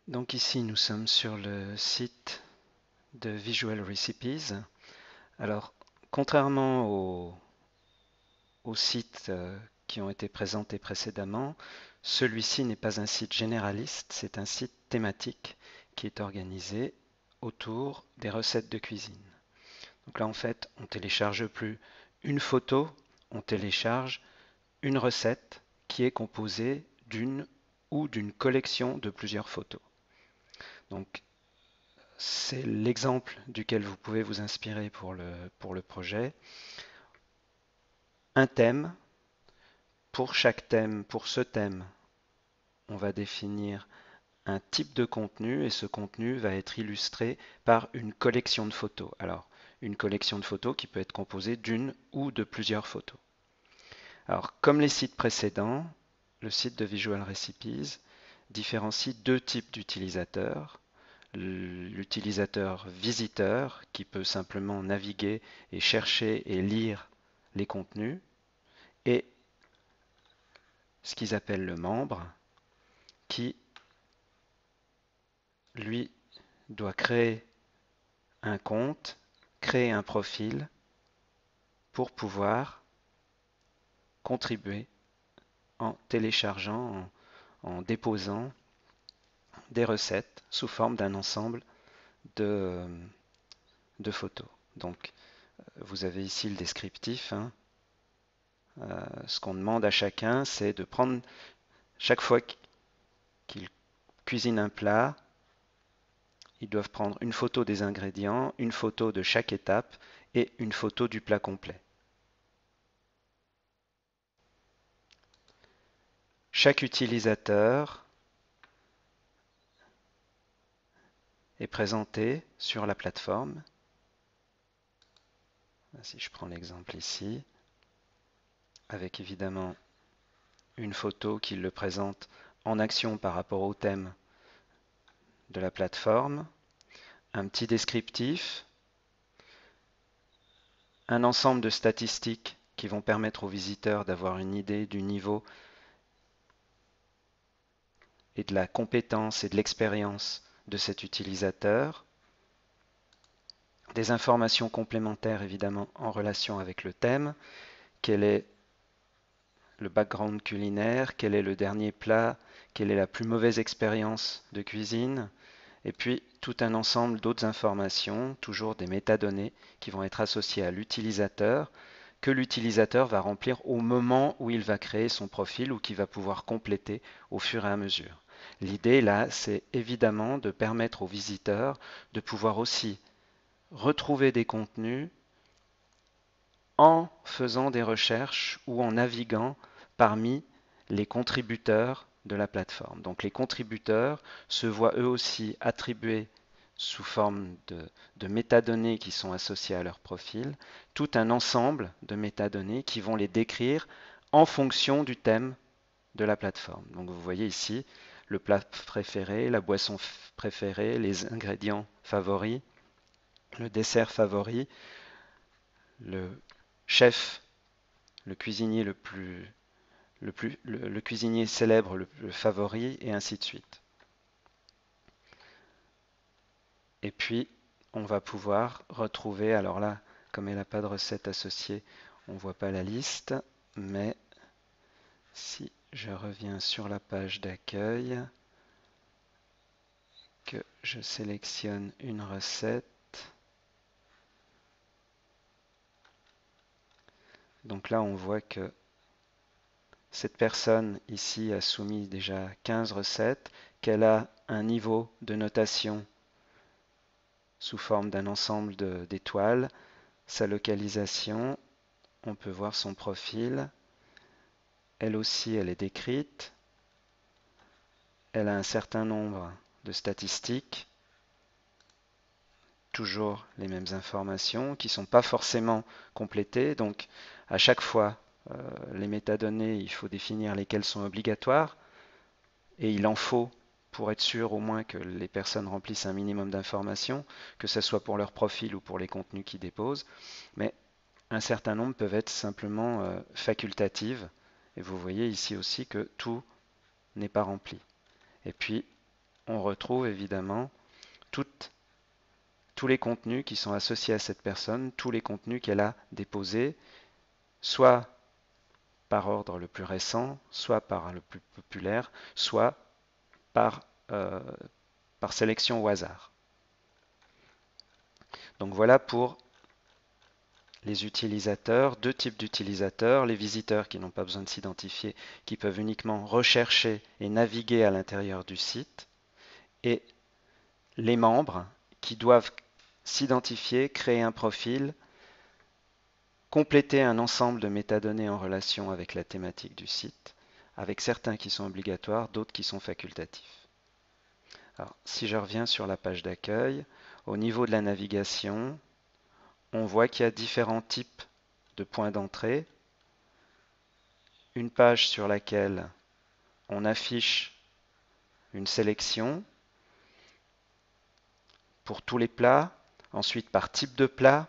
Donc ici, nous sommes sur le site de Visual Recipes. Alors, contrairement aux sites qui ont été présentés précédemment, celui-ci n'est pas un site généraliste, c'est un site thématique qui est organisé autour des recettes de cuisine. Donc là, en fait, on télécharge plus une photo, on télécharge une recette qui est composée d'une ou d'une collection de plusieurs photos. Donc, c'est l'exemple duquel vous pouvez vous inspirer pour le projet. Un thème. Pour chaque thème, pour ce thème, on va définir un type de contenu et ce contenu va être illustré par une collection de photos. Alors, une collection de photos qui peut être composée d'une ou de plusieurs photos. Alors, comme les sites précédents, le site de Visual Recipes différencie deux types d'utilisateurs. L'utilisateur visiteur qui peut simplement naviguer et chercher et lire les contenus et ce qu'ils appellent le membre qui, lui, doit créer un compte, créer un profil pour pouvoir contribuer en téléchargeant, en déposant des recettes sous forme d'un ensemble de, photos. Donc, vous avez ici le descriptif. Ce qu'on demande à chacun, c'est de prendre chaque fois qu'ils cuisinent un plat, ils doivent prendre une photo des ingrédients, une photo de chaque étape et une photo du plat complet. Chaque utilisateur est présenté sur la plateforme. Si je prends l'exemple ici, avec évidemment une photo qui le présente en action par rapport au thème de la plateforme, un petit descriptif, un ensemble de statistiques qui vont permettre aux visiteurs d'avoir une idée du niveau et de la compétence et de l'expérience de cet utilisateur, des informations complémentaires évidemment en relation avec le thème, quel est le background culinaire, quel est le dernier plat, quelle est la plus mauvaise expérience de cuisine, et puis tout un ensemble d'autres informations, toujours des métadonnées qui vont être associées à l'utilisateur, que l'utilisateur va remplir au moment où il va créer son profil ou qu'il va pouvoir compléter au fur et à mesure. L'idée là, c'est évidemment de permettre aux visiteurs de pouvoir aussi retrouver des contenus en faisant des recherches ou en naviguant parmi les contributeurs de la plateforme. Donc les contributeurs se voient eux aussi attribuer sous forme de métadonnées qui sont associées à leur profil, tout un ensemble de métadonnées qui vont les décrire en fonction du thème de la plateforme. Donc vous voyez ici le plat préféré, la boisson préférée, les ingrédients favoris, le dessert favori, le chef, le cuisinier le cuisinier célèbre, le favori, et ainsi de suite. Et puis, on va pouvoir retrouver, alors là, comme elle n'a pas de recette associée, on ne voit pas la liste, mais si je reviens sur la page d'accueil, que je sélectionne une recette, donc là on voit que cette personne ici a soumis déjà 15 recettes, qu'elle a un niveau de notation sous forme d'un ensemble d'étoiles, sa localisation, on peut voir son profil, elle aussi elle est décrite, elle a un certain nombre de statistiques, toujours les mêmes informations qui ne sont pas forcément complétées, donc à chaque fois les métadonnées, il faut définir lesquelles sont obligatoires, et il en faut pour être sûr au moins que les personnes remplissent un minimum d'informations, que ce soit pour leur profil ou pour les contenus qu'ils déposent, mais un certain nombre peuvent être simplement facultatives, et vous voyez ici aussi que tout n'est pas rempli. Et puis, on retrouve évidemment tous les contenus qui sont associés à cette personne, tous les contenus qu'elle a déposés, soit par ordre le plus récent, soit par le plus populaire, soit par, euh, par sélection au hasard. Donc voilà pour les utilisateurs, deux types d'utilisateurs, les visiteurs qui n'ont pas besoin de s'identifier, qui peuvent uniquement rechercher et naviguer à l'intérieur du site, et les membres qui doivent s'identifier, créer un profil, compléter un ensemble de métadonnées en relation avec la thématique du site, avec certains qui sont obligatoires, d'autres qui sont facultatifs. Alors, si je reviens sur la page d'accueil, au niveau de la navigation, on voit qu'il y a différents types de points d'entrée. Une page sur laquelle on affiche une sélection pour tous les plats, ensuite par type de plat.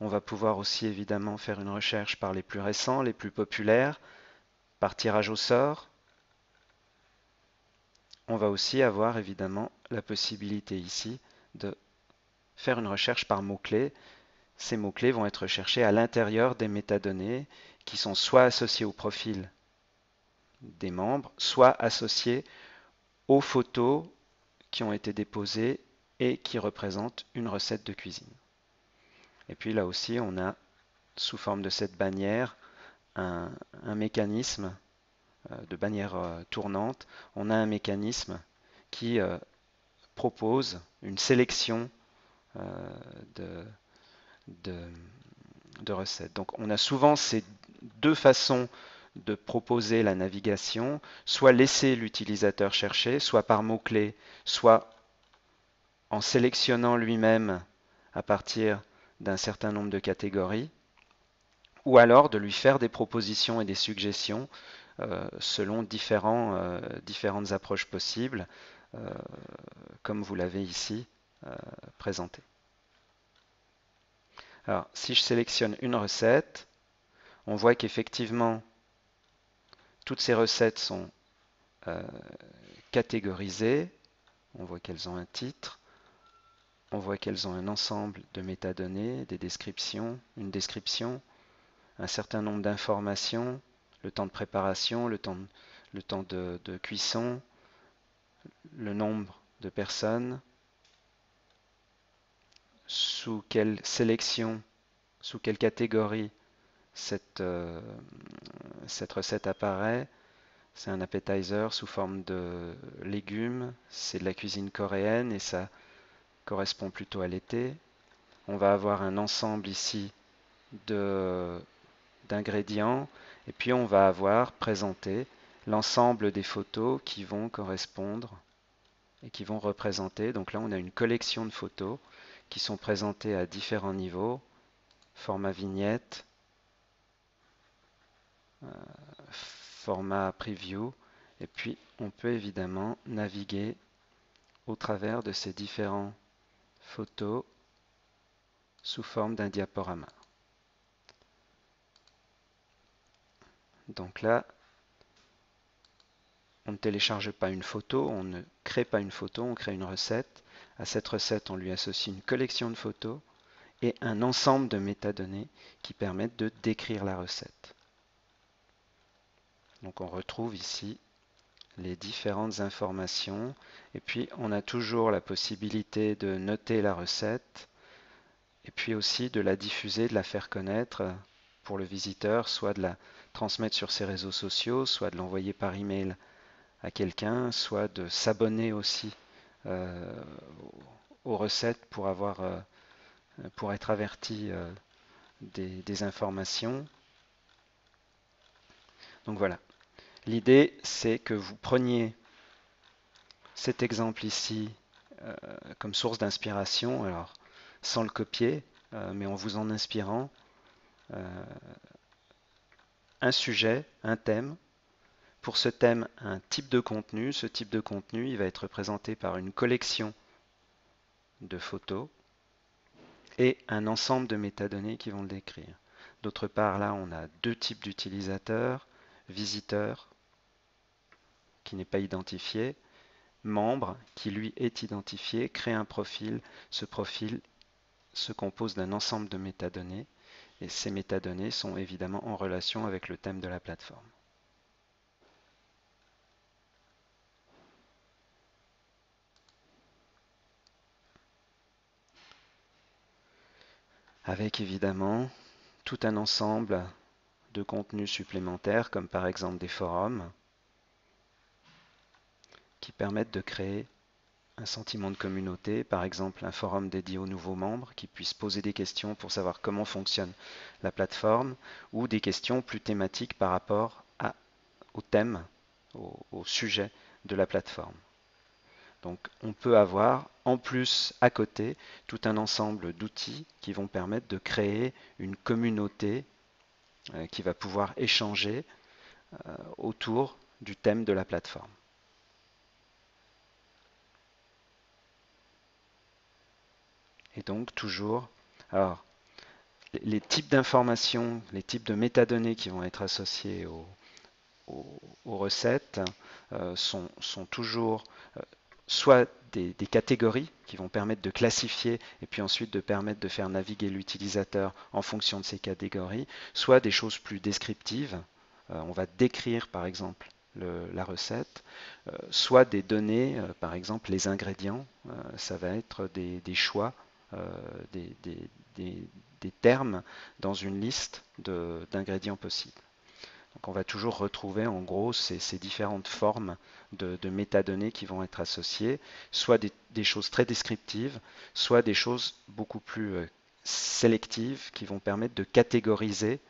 On va pouvoir aussi évidemment faire une recherche par les plus récents, les plus populaires, par tirage au sort. On va aussi avoir évidemment la possibilité ici de faire une recherche par mots-clés. Ces mots-clés vont être recherchés à l'intérieur des métadonnées qui sont soit associées au profil des membres, soit associées aux photos qui ont été déposées et qui représentent une recette de cuisine. Et puis là aussi, on a, sous forme de cette bannière, un mécanisme de bannière tournante. On a un mécanisme qui propose une sélection de, de, de recettes. Donc on a souvent ces deux façons de proposer la navigation, soit laisser l'utilisateur chercher, soit par mots-clés, soit en sélectionnant lui-même à partir d'un certain nombre de catégories, ou alors de lui faire des propositions et des suggestions selon différentes approches possibles, euh, comme vous l'avez ici présenté. Alors, si je sélectionne une recette, on voit qu'effectivement, toutes ces recettes sont catégorisées. On voit qu'elles ont un titre. On voit qu'elles ont un ensemble de métadonnées, des descriptions, une description, un certain nombre d'informations, le temps de préparation, le temps de cuisson, le nombre de personnes, sous quelle sélection, sous quelle catégorie cette recette apparaît. C'est un appetizer sous forme de légumes, c'est de la cuisine coréenne et ça correspond plutôt à l'été. On va avoir un ensemble ici d'ingrédients et puis on va avoir présenté l'ensemble des photos qui vont correspondre et qui vont représenter. Donc là, on a une collection de photos qui sont présentées à différents niveaux, format vignette, format preview, et puis on peut évidemment naviguer au travers de ces différentes photos sous forme d'un diaporama. Donc là, on ne télécharge pas une photo, on ne crée pas une photo, on crée une recette. À cette recette, on lui associe une collection de photos et un ensemble de métadonnées qui permettent de décrire la recette. Donc on retrouve ici les différentes informations et puis on a toujours la possibilité de noter la recette et puis aussi de la diffuser, de la faire connaître pour le visiteur, soit de la transmettre sur ses réseaux sociaux, soit de l'envoyer par email à quelqu'un, soit de s'abonner aussi euh, aux recettes pour être averti des informations. Donc voilà. L'idée, c'est que vous preniez cet exemple ici comme source d'inspiration, alors sans le copier, mais en vous en inspirant un sujet, un thème. Pour ce thème, un type de contenu. Ce type de contenu, il va être représenté par une collection de photos et un ensemble de métadonnées qui vont le décrire. D'autre part, là, on a deux types d'utilisateurs, visiteurs, qui n'est pas identifié, membre qui lui est identifié, crée un profil. Ce profil se compose d'un ensemble de métadonnées et ces métadonnées sont évidemment en relation avec le thème de la plateforme. Avec évidemment tout un ensemble de contenus supplémentaires comme par exemple des forums qui permettent de créer un sentiment de communauté, par exemple un forum dédié aux nouveaux membres qui puissent poser des questions pour savoir comment fonctionne la plateforme ou des questions plus thématiques par rapport au thème, au sujet de la plateforme. Donc on peut avoir en plus à côté tout un ensemble d'outils qui vont permettre de créer une communauté qui va pouvoir échanger autour du thème de la plateforme. Et donc toujours, alors les types d'informations, les types de métadonnées qui vont être associés aux recettes sont toujours soit des catégories qui vont permettre de classifier et puis ensuite de permettre de faire naviguer l'utilisateur en fonction de ces catégories, soit des choses plus descriptives. On va décrire par exemple la recette, soit des données, par exemple les ingrédients, ça va être des choix, des, des- des- des termes dans une liste d'ingrédients possibles. Donc on va toujours retrouver en gros ces différentes formes de métadonnées qui vont être associées, soit des choses très descriptives, soit des choses beaucoup plus sélectives qui vont permettre de catégoriser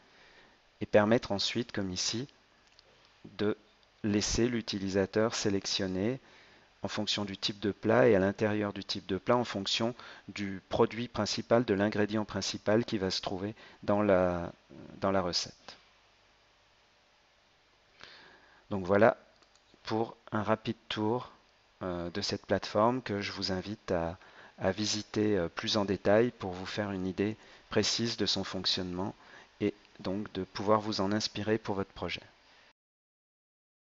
et permettre ensuite, comme ici, de laisser l'utilisateur sélectionner en fonction du type de plat et à l'intérieur du type de plat en fonction du produit principal, de l'ingrédient principal qui va se trouver dans la recette. Donc voilà pour un rapide tour de cette plateforme que je vous invite à visiter plus en détail pour vous faire une idée précise de son fonctionnement et donc de pouvoir vous en inspirer pour votre projet.